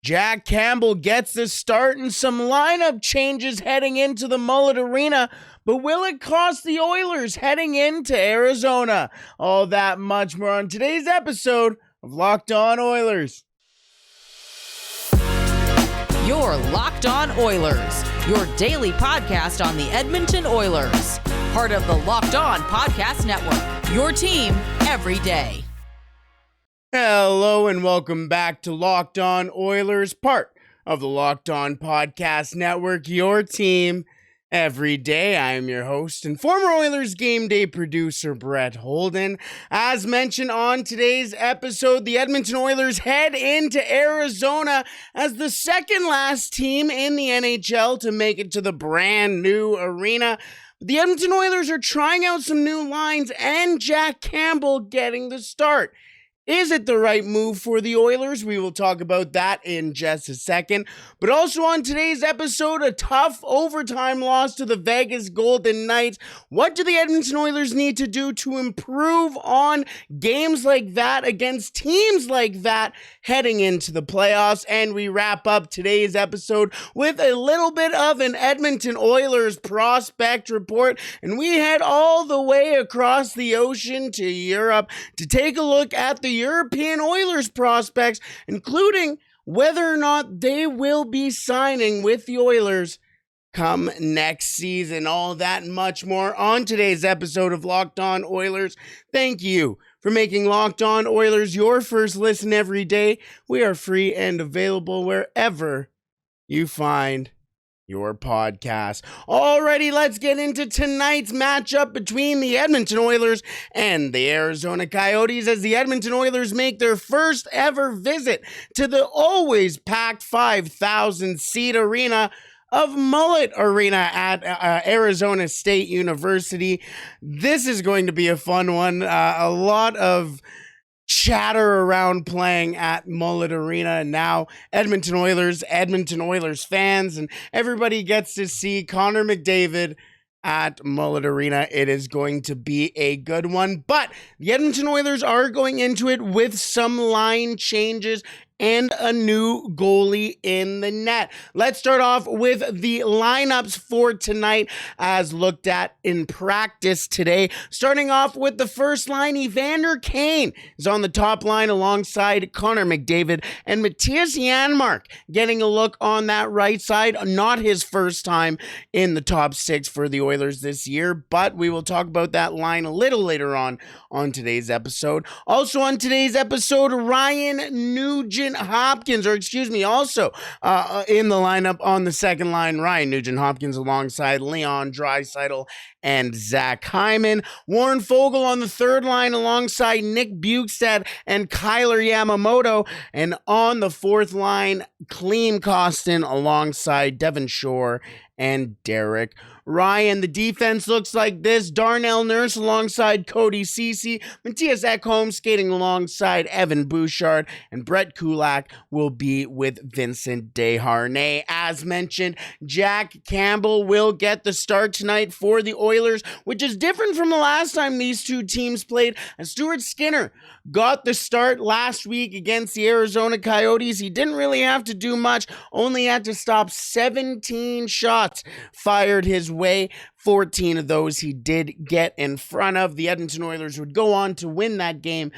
Jack Campbell gets the start and some lineup changes heading into the Mullet Arena, but will it cost the Oilers heading into Arizona? All that much more on today's episode of Locked On Oilers. You're Locked On Oilers, your daily podcast on the Edmonton Oilers. Part of the Locked On Podcast Network, your team every day. Hello and welcome back to Locked On Oilers, part of the Locked On Podcast Network, your team every day. I am your host and former Oilers game day producer, Brett Holden. As mentioned on today's episode, the Edmonton Oilers head into Arizona as the second last team in the NHL to make it to the brand new arena. The Edmonton Oilers are trying out some new lines and Jack Campbell getting the start. Is it the right move for the Oilers? We will talk about that in just a second. But also on today's episode, a tough overtime loss to the Vegas Golden Knights. What do the Edmonton Oilers need to do to improve on games like that against teams like that heading into the playoffs? And we wrap up today's episode with a little bit of an Edmonton Oilers prospect report. And we head all the way across the ocean to Europe to take a look at the European Oilers prospects, including whether or not they will be signing with the Oilers come next season. All that and much more on today's episode of Locked On Oilers. Thank you for making Locked On Oilers your first listen every day. We are free and available wherever you find your podcast. Alrighty, let's get into tonight's matchup between the Edmonton Oilers and the Arizona Coyotes as the Edmonton Oilers make their first ever visit to the always packed 5,000-seat arena of Mullet Arena at Arizona State University. This is going to be a fun one. A lot of chatter around playing at Mullet Arena, and now Edmonton Oilers fans, and everybody gets to see Connor McDavid at Mullet Arena. It is going to be a good one, but the Edmonton Oilers are going into it with some line changes and a new goalie in the net. Let's start off with the lineups for tonight as looked at in practice today. Starting off with the first line, Evander Kane is on the top line alongside Connor McDavid and Matthias Janmark getting a look on that right side. Not his first time in the top six for the Oilers this year, but we will talk about that line a little later on today's episode. Also on today's episode, Ryan Nugent-Hopkins, also in the lineup on the second line, Ryan Nugent-Hopkins alongside Leon Draisaitl and Zach Hyman. Warren Foegele on the third line alongside Nick Bjugstad and Kyler Yamamoto. And on the fourth line, Klim Kostin alongside Devon Shore and Derek Ryan. The defense looks like this: Darnell Nurse alongside Cody Ceci, Matthias Ekholm skating alongside Evan Bouchard, and Brett Kulak will be with Vincent Desharnais. As mentioned, Jack Campbell will get the start tonight for the Oilers, which is different from the last time these two teams played. And Stuart Skinner got the start last week against the Arizona Coyotes. He didn't really have to do much, only had to stop 17 shots fired his way. 14 of those he did get in front of. The Edmonton Oilers would go on to win that game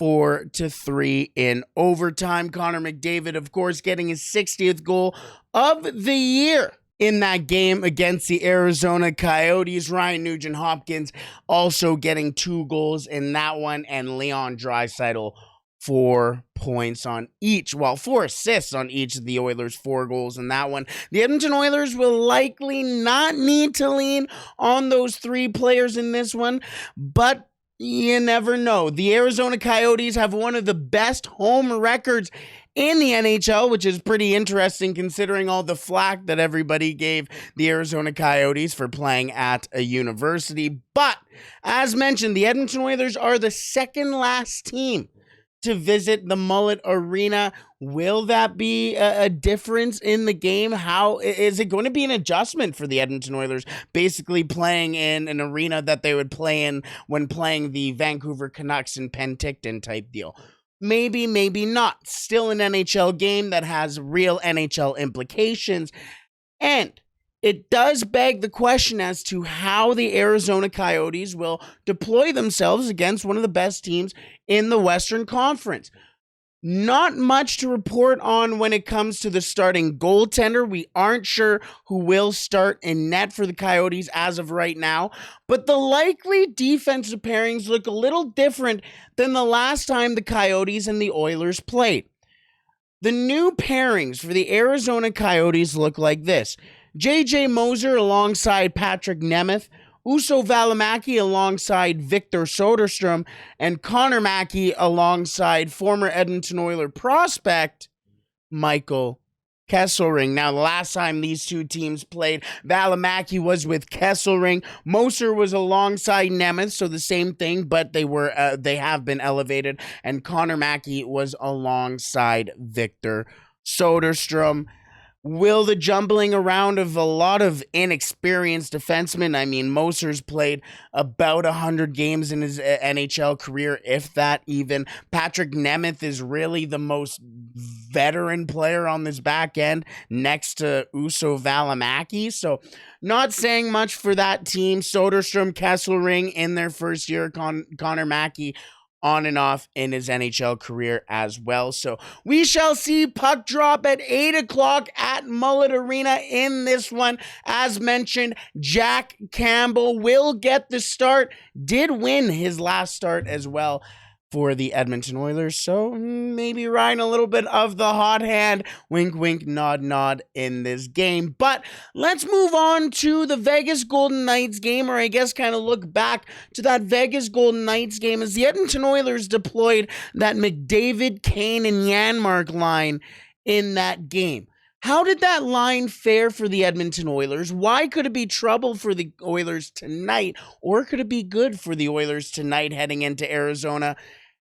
4-3 in overtime. Connor McDavid, of course, getting his 60th goal of the year in that game against the Arizona Coyotes. Ryan Nugent-Hopkins also getting 2 goals in that one, and Leon Draisaitl 4 points on each, 4 assists on each of the Oilers' 4 goals in that one. The Edmonton Oilers will likely not need to lean on those 3 players in this one, but you never know. The Arizona Coyotes have one of the best home records in the NHL, which is pretty interesting considering all the flack that everybody gave the Arizona Coyotes for playing at a university. But as mentioned, the Edmonton Oilers are the second last team to visit the Mullet Arena. Will that be a difference in the game? How is it going to be an adjustment for the Edmonton Oilers, basically playing in an arena that they would play in when playing the Vancouver Canucks and Penticton type deal? Maybe, maybe not. Still an NHL game that has real NHL implications. And it does beg the question as to how the Arizona Coyotes will deploy themselves against one of the best teams in the Western Conference. Not much to report on when it comes to the starting goaltender. We aren't sure who will start in net for the Coyotes as of right now, but the likely defensive pairings look a little different than the last time the Coyotes and the Oilers played. The new pairings for the Arizona Coyotes look like this: J.J. Moser alongside Patrick Nemeth, Uso Välimäki alongside Victor Soderstrom, and Connor Mackey alongside former Edmonton Oilers prospect Michael Kesselring. Now, the last time these two teams played, Välimäki was with Kesselring. Moser was alongside Nemeth, so the same thing, but they have been elevated. And Connor Mackey was alongside Victor Soderstrom. Will the jumbling around of a lot of inexperienced defensemen? I mean, Moser's played about 100 games in his NHL career, if that even. Patrick Nemeth is really the most veteran player on this back end next to Uso Välimäki. So not saying much for that team. Soderstrom, Kesselring in their first year. Connor Mackey on and off in his NHL career as well. So we shall see. Puck drop at 8 o'clock at Mullet Arena in this one. As mentioned, Jack Campbell will get the start. Did win his last start as well for the Edmonton Oilers, so maybe riding a little bit of the hot hand, wink, wink, nod, nod in this game. But let's move on to the Vegas Golden Knights game, or I guess kind of look back to that Vegas Golden Knights game as the Edmonton Oilers deployed that McDavid, Kane, and Janmark line in that game. How did that line fare for the Edmonton Oilers? Why could it be trouble for the Oilers tonight, or could it be good for the Oilers tonight heading into Arizona?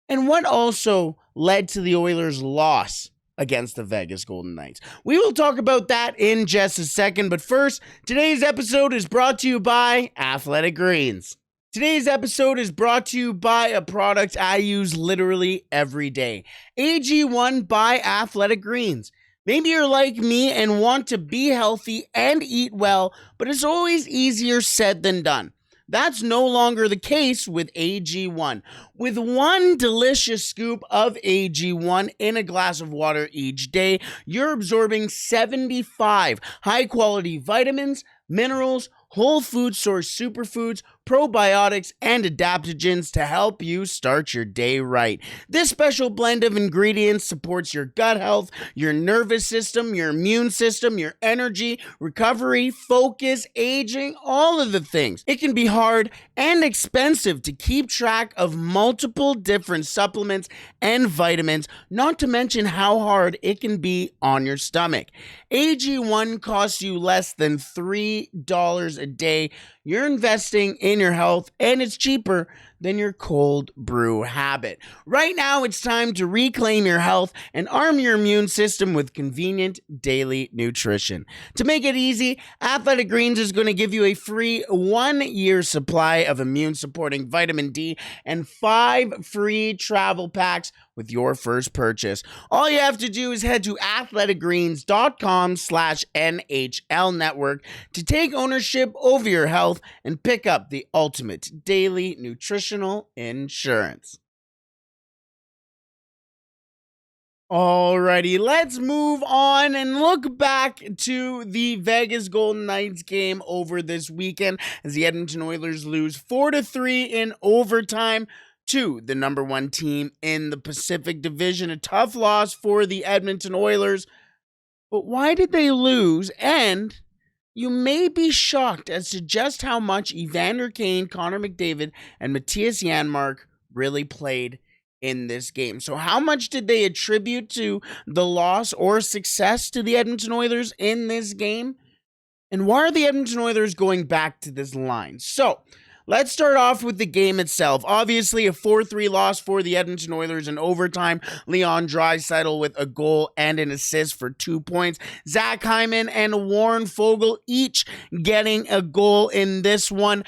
And what also led to the Oilers' loss against the Vegas Golden Knights? We will talk about that in just a second, but first, today's episode is brought to you by Athletic Greens. Today's episode is brought to you by a product I use literally every day. AG1 by Athletic Greens. Maybe you're like me and want to be healthy and eat well, but it's always easier said than done. That's no longer the case with AG1. With one delicious scoop of AG1 in a glass of water each day, you're absorbing 75 high-quality vitamins, minerals, whole food source superfoods, probiotics, and adaptogens to help you start your day right. This special blend of ingredients supports your gut health, your nervous system, your immune system, your energy, recovery, focus, aging, all of the things. It can be hard and expensive to keep track of multiple different supplements and vitamins, not to mention how hard it can be on your stomach. AG1 costs you less than $3 a day. You're investing in your health, and it's cheaper than your cold brew habit. Right now, it's time to reclaim your health and arm your immune system with convenient daily nutrition. To make it easy, Athletic Greens is going to give you a free 1-year supply of immune-supporting vitamin D and 5 free travel packs with your first purchase. All you have to do is head to athleticgreens.com/NHL network to take ownership over your health and pick up the ultimate daily nutritional insurance. Alrighty, let's move on and look back to the Vegas Golden Knights game over this weekend as the Edmonton Oilers lose 4-3 in overtime to the number 1 team in the Pacific Division. A tough loss for the Edmonton Oilers. But why did they lose? And you may be shocked as to just how much Evander Kane, Connor McDavid, and Mattias Janmark really played in this game. So how much did they attribute to the loss or success to the Edmonton Oilers in this game? And why are the Edmonton Oilers going back to this line? So let's start off with the game itself. Obviously, a 4-3 loss for the Edmonton Oilers in overtime. Leon Draisaitl with a goal and an assist for 2 points. Zach Hyman and Warren Foegele each getting a goal in this one.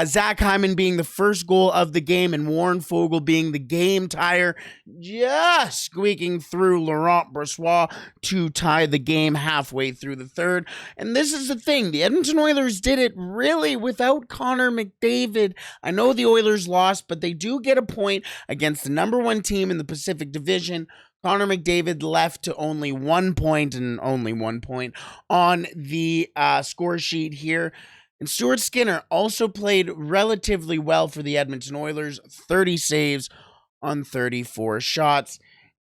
Zach Hyman being the first goal of the game and Warren Foegele being the game tire, just squeaking through Laurent Brossoit to tie the game halfway through the third. And this is the thing, the Edmonton Oilers did it really without Connor McDavid. I know the Oilers lost, but they do get a point against the number one team in the Pacific Division. Connor McDavid left to only 1 point and only 1 point on the score sheet here. And Stuart Skinner also played relatively well for the Edmonton Oilers, 30 saves on 34 shots.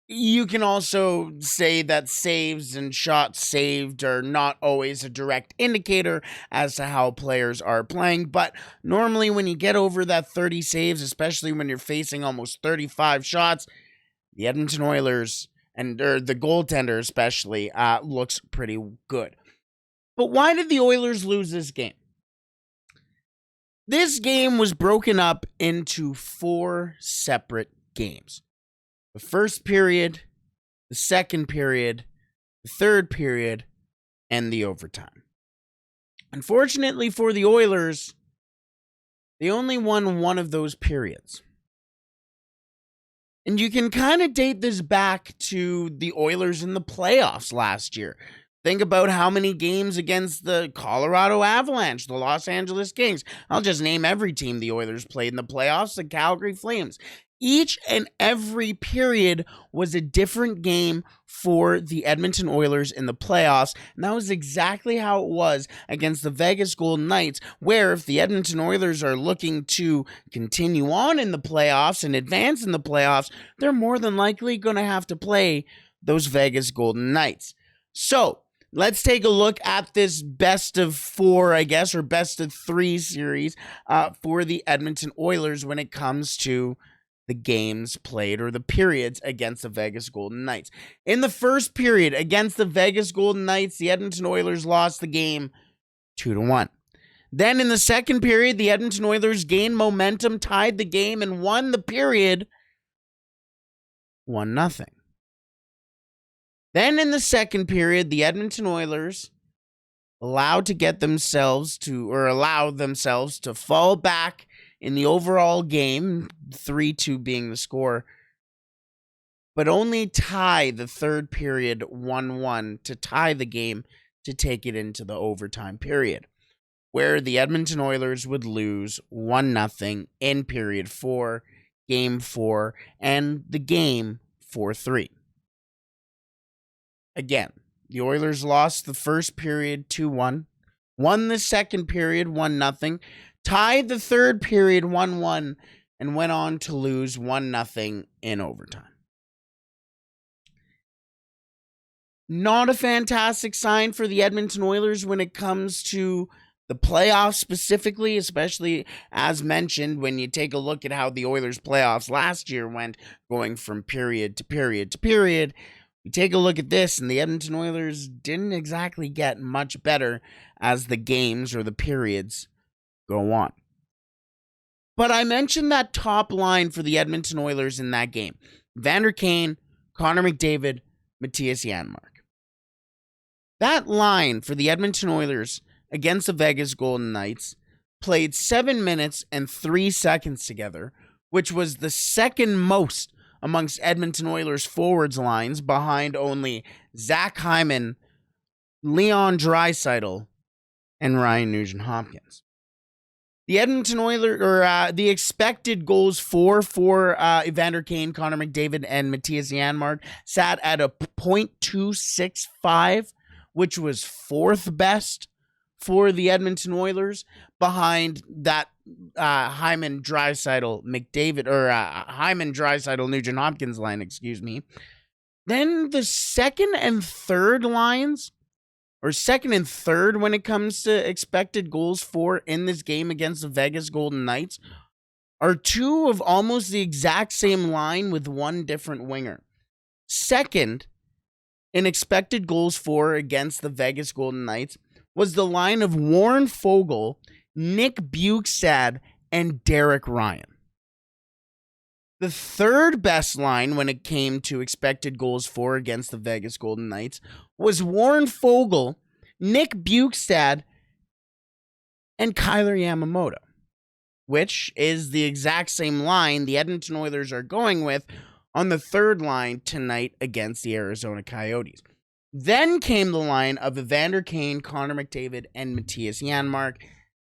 You can also say that saves and shots saved are not always a direct indicator as to how players are playing, but normally when you get over that 30 saves, especially when you're facing almost 35 shots, the Edmonton Oilers, or the goaltender especially, looks pretty good. But why did the Oilers lose this game? This game was broken up into 4 separate games. The first period, the second period, the third period, and the overtime. Unfortunately for the Oilers, they only won one of those periods. And you can kind of date this back to the Oilers in the playoffs last year. Think about how many games against the Colorado Avalanche, the Los Angeles Kings. I'll just name every team the Oilers played in the playoffs, the Calgary Flames. Each and every period was a different game for the Edmonton Oilers in the playoffs, and that was exactly how it was against the Vegas Golden Knights, where if the Edmonton Oilers are looking to continue on in the playoffs and advance in the playoffs, they're more than likely going to have to play those Vegas Golden Knights. So, let's take a look at this best of 4, I guess, or best of 3 series for the Edmonton Oilers when it comes to the games played or the periods against the Vegas Golden Knights. In the first period against the Vegas Golden Knights, the Edmonton Oilers lost the game 2-1. Then in the second period, the Edmonton Oilers gained momentum, tied the game, and won the period 1-0. Then in the second period, the Edmonton Oilers allowed themselves to fall back in the overall game, 3-2 being the score, but only tie the third period 1-1 to tie the game to take it into the overtime period, where the Edmonton Oilers would lose 1-0 in period 4, game 4, and the game 4-3. Again, the Oilers lost the first period 2-1, won the second period 1-0, tied the third period 1-1, and went on to lose 1-0 in overtime. Not a fantastic sign for the Edmonton Oilers when it comes to the playoffs specifically, especially as mentioned when you take a look at how the Oilers playoffs last year went, going from period to period to period. We take a look at this, and the Edmonton Oilers didn't exactly get much better as the games or the periods go on. But I mentioned that top line for the Edmonton Oilers in that game. Vander Kane, Connor McDavid, Matthias Janmark. That line for the Edmonton Oilers against the Vegas Golden Knights played 7 minutes and 3 seconds together, which was the second most amongst Edmonton Oilers forwards lines, behind only Zach Hyman, Leon Draisaitl, and Ryan Nugent-Hopkins. The Edmonton Oilers, the expected goals for Evander Kane, Connor McDavid, and Matthias Janmark sat at a .265, which was 4th best for the Edmonton Oilers, behind that Hyman, Draisaitl, McDavid, or Hyman, Draisaitl, Nugent-Hopkins line, excuse me. Then the second and third lines, or second and third when it comes to expected goals for in this game against the Vegas Golden Knights, are 2 of almost the exact same line with 1 different winger. Second in expected goals for against the Vegas Golden Knights was the line of Warren Foegele, Nick Bjugstad, and Derek Ryan. The third best line when it came to expected goals for against the Vegas Golden Knights was Warren Foegele, Nick Bjugstad, and Kyler Yamamoto, which is the exact same line the Edmonton Oilers are going with on the third line tonight against the Arizona Coyotes. Then came the line of Evander Kane, Connor McDavid, and Matthias Janmark.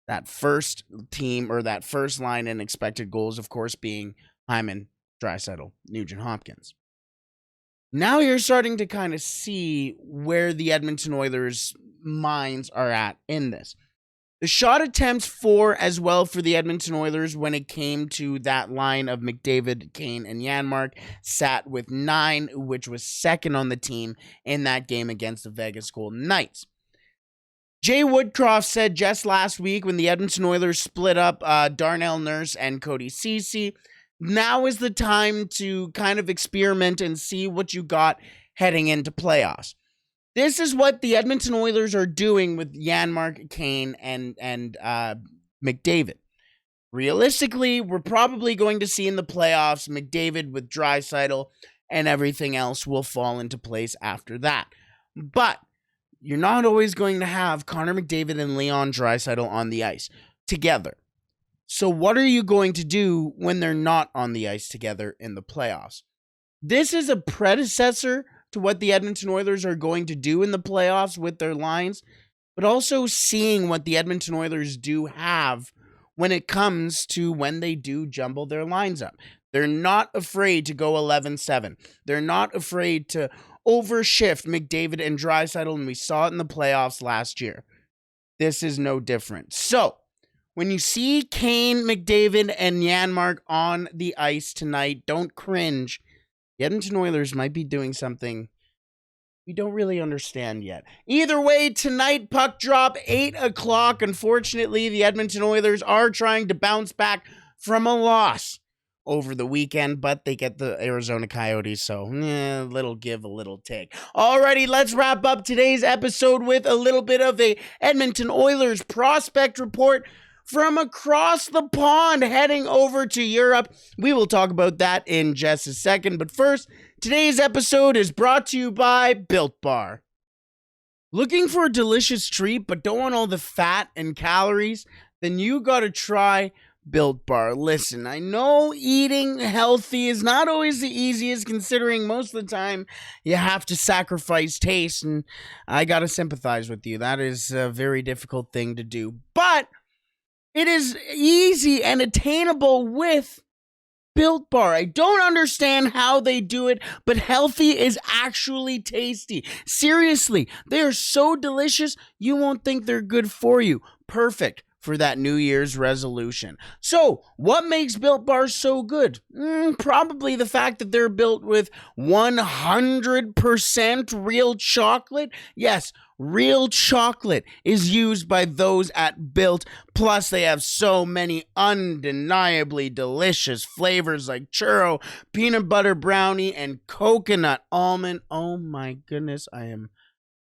That first team, or that first line in expected goals, of course, being Hyman, Draisaitl, Nugent-Hopkins. Now you're starting to kind of see where the Edmonton Oilers' minds are at in this. The shot attempts as well for the Edmonton Oilers when it came to that line of McDavid, Kane, and Janmark sat with 9, which was second on the team in that game against the Vegas Golden Knights. Jay Woodcroft said just last week when the Edmonton Oilers split up Darnell Nurse and Cody Ceci, now is the time to kind of experiment and see what you got heading into playoffs. This is what the Edmonton Oilers are doing with Janmark, Kane, and McDavid. Realistically, we're probably going to see in the playoffs McDavid with Draisaitl, and everything else will fall into place after that. But you're not always going to have Connor McDavid and Leon Draisaitl on the ice together. So what are you going to do when they're not on the ice together in the playoffs? This is a predecessor to what the Edmonton Oilers are going to do in the playoffs with their lines, but also seeing what the Edmonton Oilers do have when it comes to when they do jumble their lines up. They're not afraid to go 11-7. They're not afraid to overshift McDavid and Draisaitl, and we saw it in the playoffs last year. This is no different. So, when you see Kane, McDavid, and Janmark on the ice tonight, don't cringe. The Edmonton Oilers might be doing something we don't really understand yet. Either way, tonight, puck drop, 8 o'clock. Unfortunately, the Edmonton Oilers are trying to bounce back from a loss over the weekend, but they get the Arizona Coyotes, so little give, a little take. Alrighty, let's wrap up today's episode with a little bit of a Edmonton Oilers prospect report from across the pond heading over to Europe. We will talk about that in just a second. But first, today's episode is brought to you by Built Bar. Looking for a delicious treat but don't want all the fat and calories? Then you gotta try Built Bar. Listen, I know eating healthy is not always the easiest, considering most of the time you have to sacrifice taste, and I gotta sympathize with you. That is a very difficult thing to do. But it is easy and attainable with Built Bar. I don't understand how they do it, but healthy is actually tasty. Seriously, they are so delicious, you won't think they're good for you. Perfect for that New Year's resolution. So, what makes Built Bar so good? Probably the fact that they're built with 100% real chocolate. Yes, real chocolate is used by those at Built. Plus, they have so many undeniably delicious flavors like churro, peanut butter brownie, and coconut almond. Oh my goodness, I am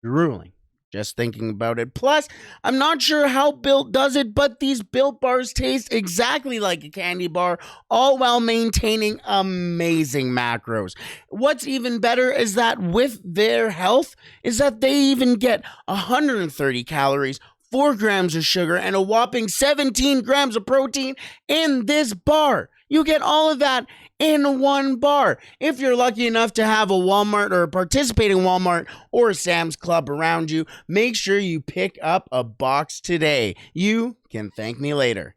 drooling just thinking about it. Plus, I'm not sure how Built does it, but these Built Bars taste exactly like a candy bar, all while maintaining amazing macros. What's even better is that with their health, is that they even get 130 calories, 4 grams of sugar, and a whopping 17 grams of protein in this bar. You get all of that in one bar. If you're lucky enough to have a Walmart or a participating Walmart or a Sam's Club around you, make sure you pick up a box today. You can thank me later.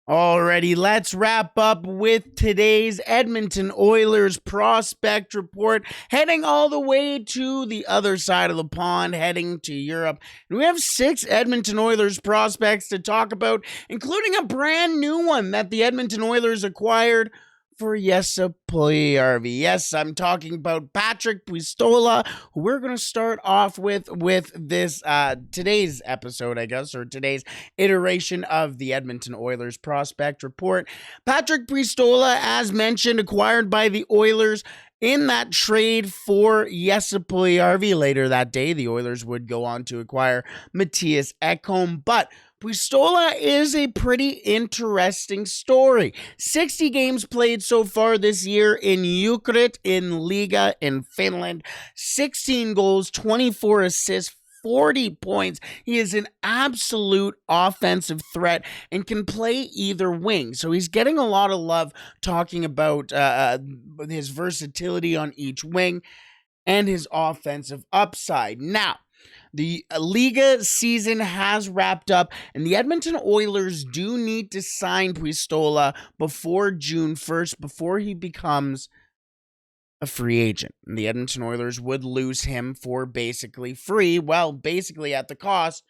Alrighty, let's wrap up with today's Edmonton Oilers prospect report, heading all the way to the other side of the pond, heading to Europe. And we have 6 Edmonton Oilers prospects to talk about, including a brand new one that the Edmonton Oilers acquired for Jesse Puljujarvi. Yes, I'm talking about Patrick Pistola, who we're going to start off with this today's episode, I guess, or today's iteration of the Edmonton Oilers prospect report. Patrick Pistola, as mentioned, acquired by the Oilers in that trade for Jesse Puljujarvi. Later that day, the Oilers would go on to acquire Mattias Ekholm, but Puistola is a pretty interesting story. 60 games played so far this year in Jukurit in Liga in Finland. 16 goals, 24 assists, 40 points. He is an absolute offensive threat and can play either wing. So he's getting a lot of love talking about his versatility on each wing and his offensive upside. Now, the Liga season has wrapped up, and the Edmonton Oilers do need to sign Puistola before June 1st, before he becomes a free agent. And the Edmonton Oilers would lose him for basically free, basically at the cost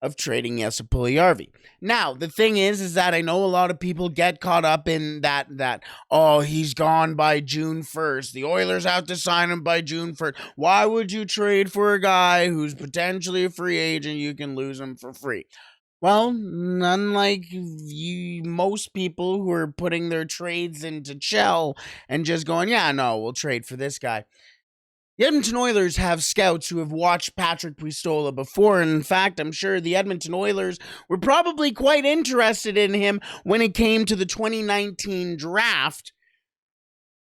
of trading Jesse Puljujarvi. Now, the thing is that I know a lot of people get caught up in that, oh, he's gone by June 1st. The Oilers have to sign him by June 1st. Why would you trade for a guy who's potentially a free agent? You can lose him for free. Well, unlike most people who are putting their trades into Chell and just going, yeah, no, we'll trade for this guy. The Edmonton Oilers have scouts who have watched Patrick Puistola before, and in fact, I'm sure the Edmonton Oilers were probably quite interested in him when it came to the 2019 draft,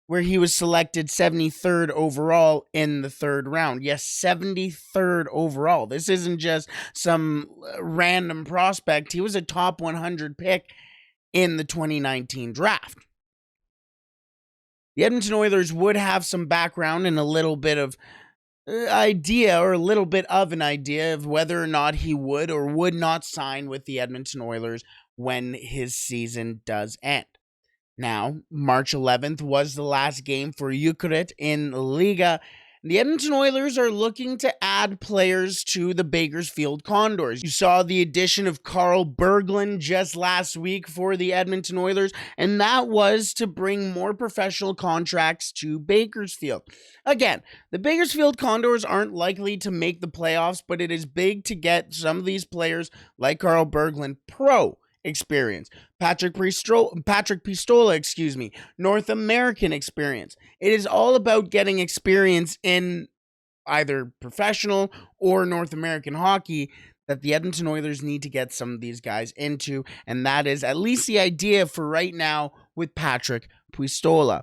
where he was selected 73rd overall in the third round. Yes, 73rd overall. This isn't just some random prospect. He was a top 100 pick in the 2019 draft. The Edmonton Oilers would have some background and a little bit of idea of whether or not he would or would not sign with the Edmonton Oilers when his season does end. Now, March 11th was the last game for Jukurit in Liga. The Edmonton Oilers are looking to add players to the Bakersfield Condors. You saw the addition of Carl Berglund just last week for the Edmonton Oilers, and that was to bring more professional contracts to Bakersfield. Again, the Bakersfield Condors aren't likely to make the playoffs, but it is big to get some of these players like Carl Berglund pro experience. Patrick Puistola, North American experience. It is all about getting experience in either professional or North American hockey that the Edmonton Oilers need to get some of these guys into, and that is at least the idea for right now with Patrick Puistola.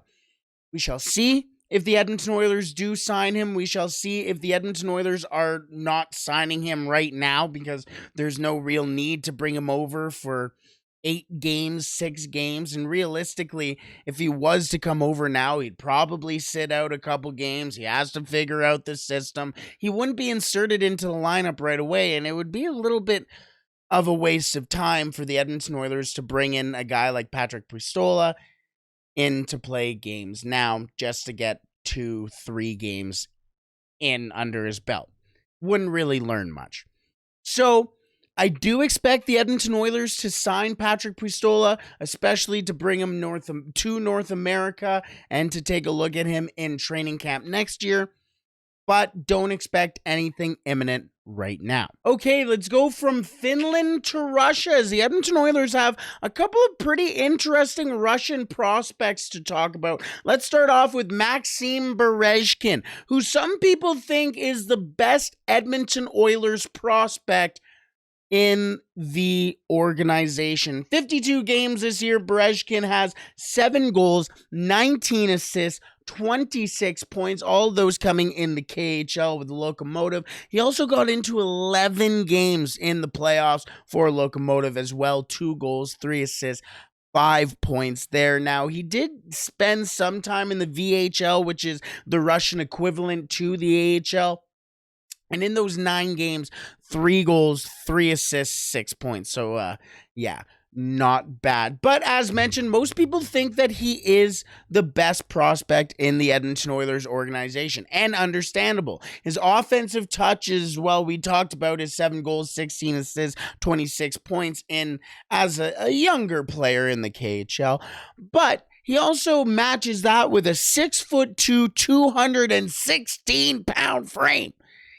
We shall see if the Edmonton Oilers do sign him. We shall see if the Edmonton Oilers are not signing him right now because there's no real need to bring him over for 8 games, 6 games. And realistically, if he was to come over now, he'd probably sit out a couple games. He has to figure out the system. He wouldn't be inserted into the lineup right away, and it would be a little bit of a waste of time for the Edmonton Oilers to bring in a guy like Patrick Puistola in to play games now just to get 2-3 games in under his belt. Wouldn't really learn much. So I do expect the Edmonton Oilers to sign Patrick Puistola, especially to bring him to North America and to take a look at him in training camp next year, but don't expect anything imminent right now. Okay, let's go from Finland to Russia, as the Edmonton Oilers have a couple of pretty interesting Russian prospects to talk about. Let's start off with Maxim Berezhkin, who some people think is the best Edmonton Oilers prospect in the organization. 52 games this year, Berezhkin has 7 goals, 19 assists, 26 points, all of those coming in the KHL with the Locomotive. He also got into 11 games in the playoffs for Locomotive as well. 2 goals, 3 assists, 5 points there. Now, he did spend some time in the VHL, which is the Russian equivalent to the AHL. And in those 9 games, 3 goals, 3 assists, 6 points. So, not bad. But as mentioned, most people think that he is the best prospect in the Edmonton Oilers organization. And understandable. His offensive touch is, we talked about his 7 goals, 16 assists, 26 points as a younger player in the KHL. But he also matches that with a 6'2", 216-pound frame.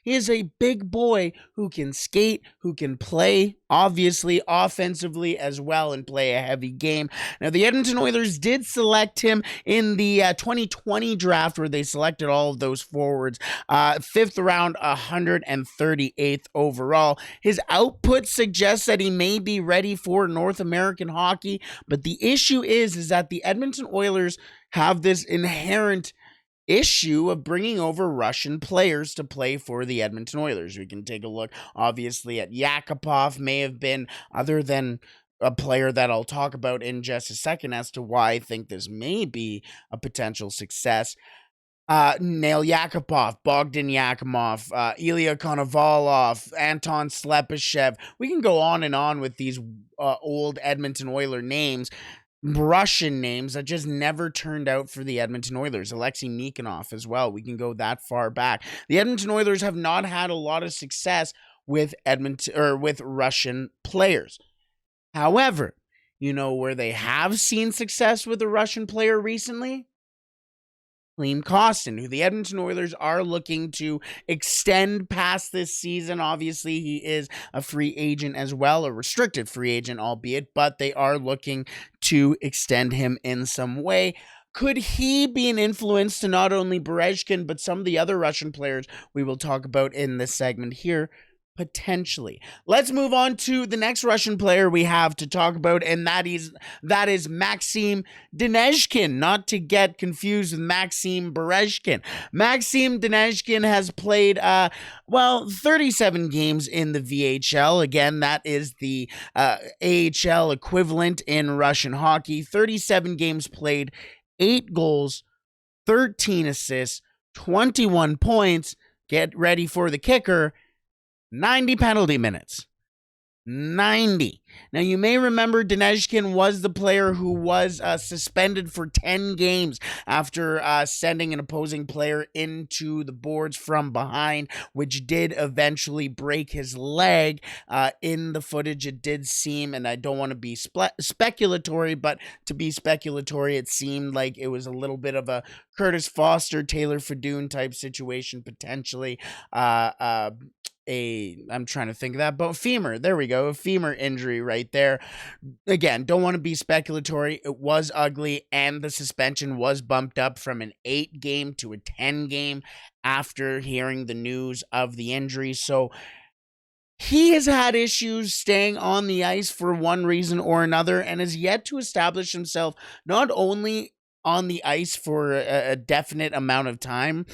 He is a big boy who can skate, who can play, obviously, offensively as well, and play a heavy game. Now, the Edmonton Oilers did select him in the 2020 draft, where they selected all of those forwards. 5th round, 138th overall. His output suggests that he may be ready for North American hockey, but the issue is that the Edmonton Oilers have this inherent issue of bringing over Russian players to play for the Edmonton Oilers. We can take a look, obviously, at Yakupov, may have been, other than a player that I'll talk about in just a second as to why I think this may be a potential success. Nail Yakupov, Bogdan Yakimov, Ilya Konovalov, Anton Slepyshev. We can go on and on with these old Edmonton Oiler names, Russian names that just never turned out for the Edmonton Oilers. Alexei Nikonov as well. We can go that far back. The Edmonton Oilers have not had a lot of success with with Russian players. However, you know where they have seen success with a Russian player recently? Klim Kostin, who the Edmonton Oilers are looking to extend past this season. Obviously, he is a free agent as well, a restricted free agent, albeit, but they are looking to extend him in some way. Could he be an influence to not only Berezhkin, but some of the other Russian players we will talk about in this segment here? Potentially. Let's move on to the next Russian player we have to talk about, and that is Maxim Denezhkin, not to get confused with Maxim Berezhkin. Maxim Denezhkin has played 37 games in the VHL. Again, that is the AHL equivalent in Russian hockey. 37 games played, 8 goals, 13 assists, 21 points. Get ready for the kicker. 90 penalty minutes. 90. Now, you may remember Denezhkin was the player who was suspended for 10 games after sending an opposing player into the boards from behind, which did eventually break his leg. In the footage, it did seem, and I don't want to be speculatory, but to be speculatory, it seemed like it was a little bit of a Curtis Foster, Taylor Fedun type situation, potentially. I'm trying to think of that, but femur, there we go, a femur injury right there. Again, don't want to be speculatory. It was ugly, and the suspension was bumped up from an 8-game to a 10-game after hearing the news of the injury. So he has had issues staying on the ice for one reason or another, and has yet to establish himself not only on the ice for a definite amount of time,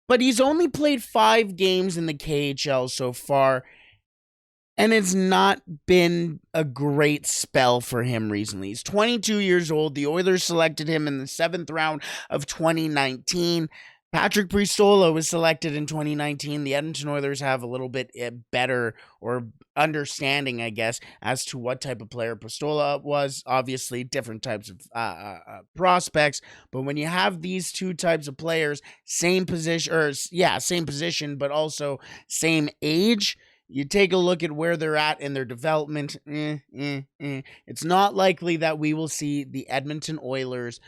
but he's only played 5 games in the KHL so far, and it's not been a great spell for him recently. He's 22 years old. The Oilers selected him in the 7th round of 2019. Patrick Pristola was selected in 2019. The Edmonton Oilers have a little bit better or understanding, I guess, as to what type of player Pristola was. Obviously, different types of prospects. But when you have these two types of players, same position, but also same age, you take a look at where they're at in their development. It's not likely that we will see the Edmonton Oilers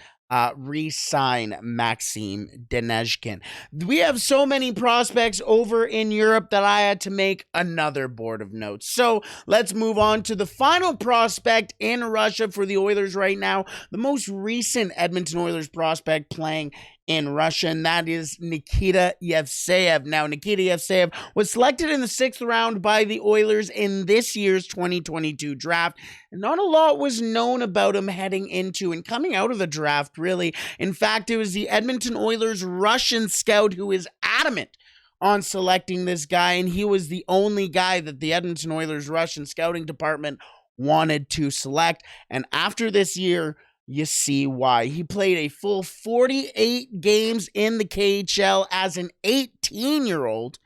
re-sign Maxim Denezhkin. We have so many prospects over in Europe that I had to make another board of notes. So let's move on to the final prospect in Russia for the Oilers right now, the most recent Edmonton Oilers prospect playing in Russia, and that is Nikita Yevseyev. Now, Nikita Yevseyev was selected in the 6th round by the Oilers in this year's 2022 draft, and not a lot was known about him heading into and coming out of the draft, really. In fact, it was the Edmonton Oilers Russian scout who is adamant on selecting this guy, and he was the only guy that the Edmonton Oilers Russian scouting department wanted to select. And after this year, you see why. He played a full 48 games in the KHL as an 18-year-old,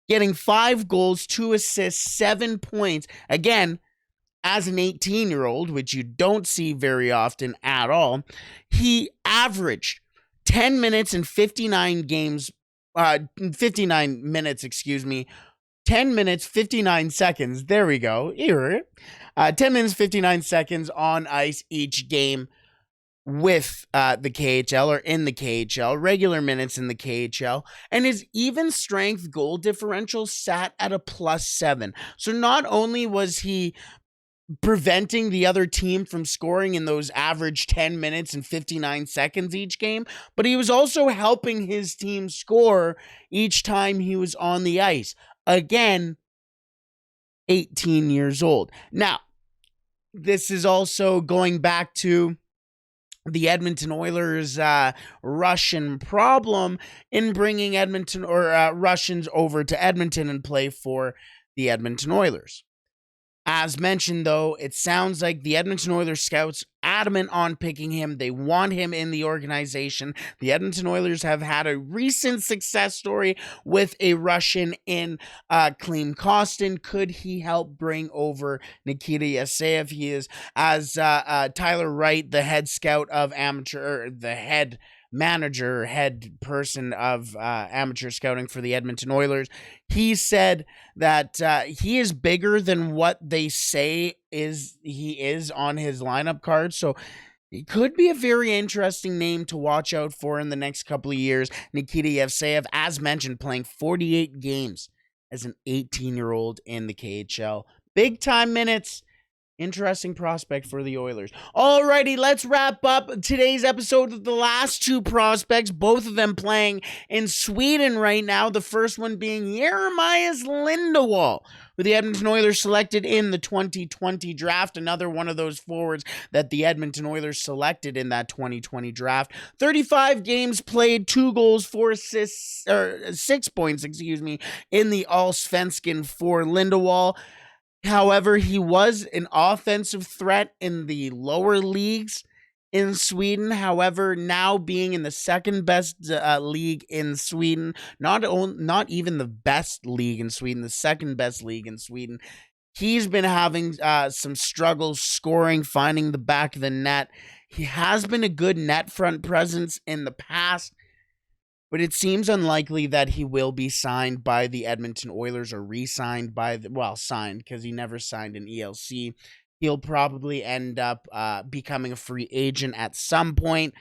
getting 5 goals, 2 assists, 7 points. Again, as an 18-year-old, which you don't see very often at all. He averaged 10 minutes and 59 games, 59 minutes, 10 minutes, 59 seconds. There we go. You heard it. 10 minutes, 59 seconds on ice each game. with the KHL or in the KHL, regular minutes in the KHL, and his even strength goal differential sat at a +7. So not only was he preventing the other team from scoring in those average 10 minutes and 59 seconds each game, but he was also helping his team score each time he was on the ice. Again, 18 years old. Now, this is also going back to the Edmonton Oilers' Russian problem in bringing Russians over to Edmonton and play for the Edmonton Oilers. As mentioned, though, it sounds like the Edmonton Oilers scouts adamant on picking him. They want him in the organization. The Edmonton Oilers have had a recent success story with a Russian in Klim Kostin. Could he help bring over Nikita Yevseyev? He is, as Tyler Wright, the head scout of the head manager, head person of amateur scouting for the Edmonton Oilers, he said that he is bigger than what they say he is on his lineup card. So he could be a very interesting name to watch out for in the next couple of years. Nikita Yevseyev, as mentioned, playing 48 games as an 18-year-old in the KHL. Big time minutes. Interesting prospect for the Oilers. Alrighty, let's wrap up today's episode with the last two prospects, both of them playing in Sweden right now. The first one being Jeremias Lindewall, who the Edmonton Oilers selected in the 2020 draft. Another one of those forwards that the Edmonton Oilers selected in that 2020 draft. 35 games played, 2 goals, 4 assists, or 6 points, in the Allsvenskan for Lindewall. However, he was an offensive threat in the lower leagues in Sweden. However, now being in the second best league in Sweden, not even the best league in Sweden, the second best league in Sweden, he's been having some struggles scoring, finding the back of the net. He has been a good net front presence in the past, but it seems unlikely that he will be signed by the Edmonton Oilers or re-signed signed, because he never signed an ELC. He'll probably end up becoming a free agent at some point.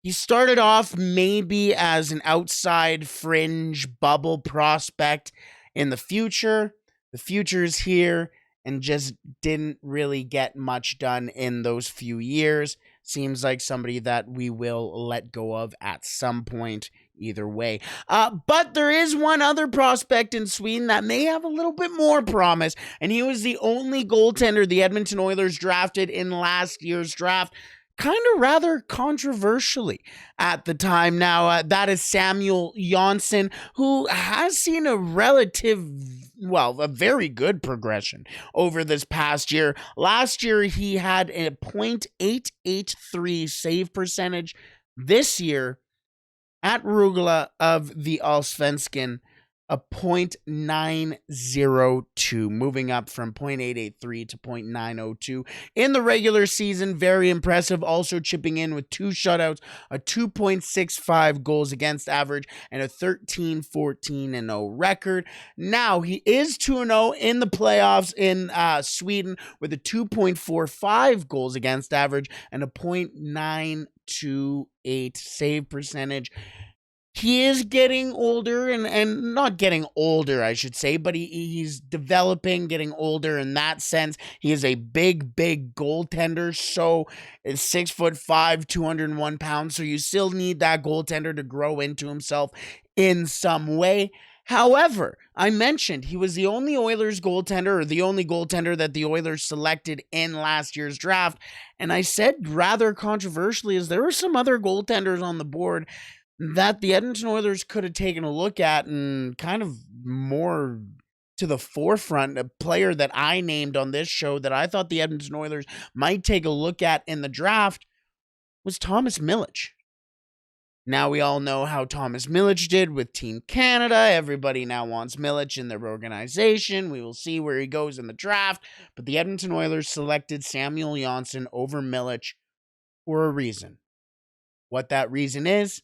He started off maybe as an outside fringe bubble prospect in the future. The future's here and just didn't really get much done in those few years. Seems like somebody that we will let go of at some point either way. But there is one other prospect in Sweden that may have a little bit more promise, and he was the only goaltender the Edmonton Oilers drafted in last year's draft, kind of rather controversially at the time. Now, that is Samuel Jonsson, who has seen a very good progression over this past year. Last year, he had a .883 save percentage. This year, at Rugla of the Allsvenskan, a .902, moving up from .883 to .902 in the regular season. Very impressive. Also chipping in with 2 shutouts, a 2.65 goals against average, and a 13-14-0 record. Now, he is 2-0 in the playoffs in Sweden with a 2.45 goals against average and a .928 save percentage. He is getting older and not getting older, I should say, but he's developing, getting older in that sense. He is a big goaltender, so is 6'5", 201 pounds, so you still need that goaltender to grow into himself in some way. However, I mentioned he was the only Oilers goaltender, or the only goaltender that the Oilers selected in last year's draft, and I said rather controversially, as there were some other goaltenders on the board that the Edmonton Oilers could have taken a look at and kind of more to the forefront. A player that I named on this show that I thought the Edmonton Oilers might take a look at in the draft was Thomas Milic. Now we all know how Thomas Milic did with Team Canada. Everybody now wants Milic in their organization. We will see where he goes in the draft. But the Edmonton Oilers selected Samuel Jonsson over Milic for a reason. What that reason is,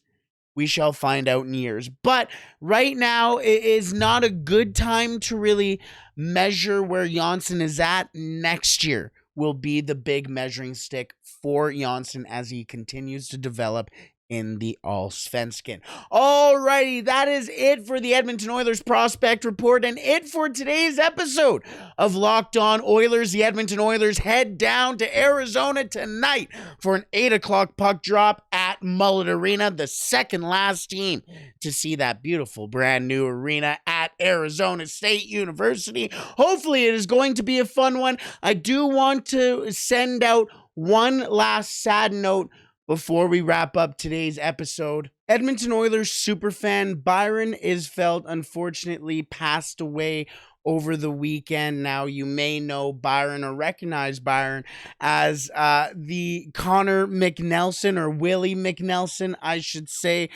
we shall find out in years. But right now, it is not a good time to really measure where Jonsson is at. Next year will be the big measuring stick for Johnsson as he continues to develop in the Allsvenskan. Alrighty, that is it for the Edmonton Oilers Prospect Report and it for today's episode of Locked On Oilers. The Edmonton Oilers head down to Arizona tonight for an 8 o'clock puck drop at Mullet Arena, the second last team to see that beautiful brand new arena at Arizona State University. Hopefully it is going to be a fun one. I do want to send out one last sad note before we wrap up today's episode. Edmonton Oilers superfan Byron Isfeld unfortunately passed away over the weekend. Now, you may know Byron or recognize Byron as the Connor McNelson, or Willie McNelson, I should say.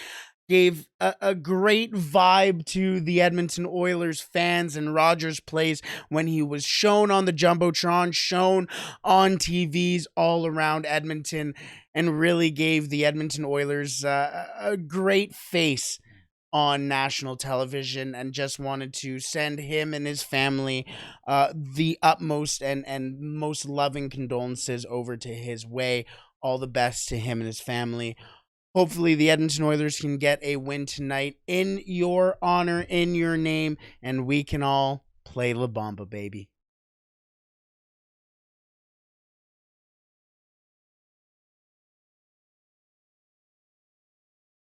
Gave a great vibe to the Edmonton Oilers fans in Rogers Place when he was shown on the Jumbotron, shown on TVs all around Edmonton, and really gave the Edmonton Oilers a great face on national television, and just wanted to send him and his family the utmost and most loving condolences over to his way. All the best to him and his family. Hopefully the Edmonton Oilers can get a win tonight in your honor, in your name, and we can all play La Bamba, baby.